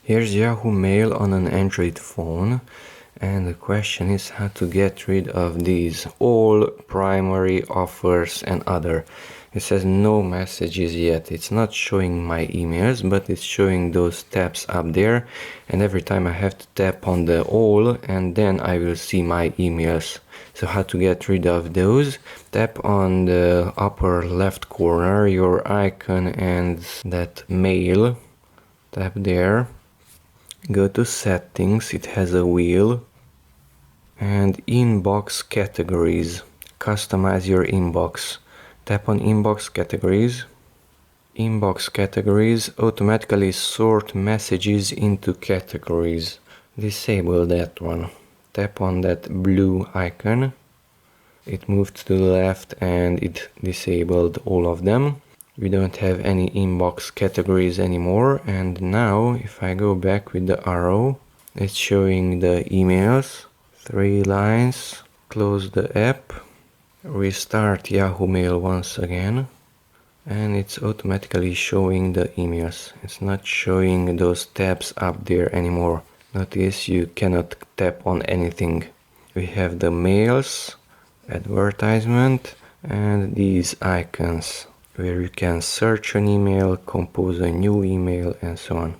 Here's Yahoo Mail on an Android phone, and the question is how to get rid of these all primary offers and other. It says no messages yet. It's not showing my emails, but it's showing those tabs up there, and every time I have to tap on the all and then I will see my emails. So how to get rid of those? Tap on the upper left corner your icon and that mail. Tap there. Go to settings, it has a wheel, and inbox categories. Customize your inbox. Tap on inbox categories. Inbox categories automatically sort messages into categories. Disable that one. Tap on that blue icon. It moved to the left and it disabled all of them. We don't have any inbox categories anymore, and now if I go back with the arrow, it's showing the emails, 3 lines, close the app, restart Yahoo Mail once again, and it's automatically showing the emails. It's not showing those tabs up there anymore. Notice you cannot tap on anything. We have the mails, advertisement, and these icons, where you can search an email, compose a new email, and so on.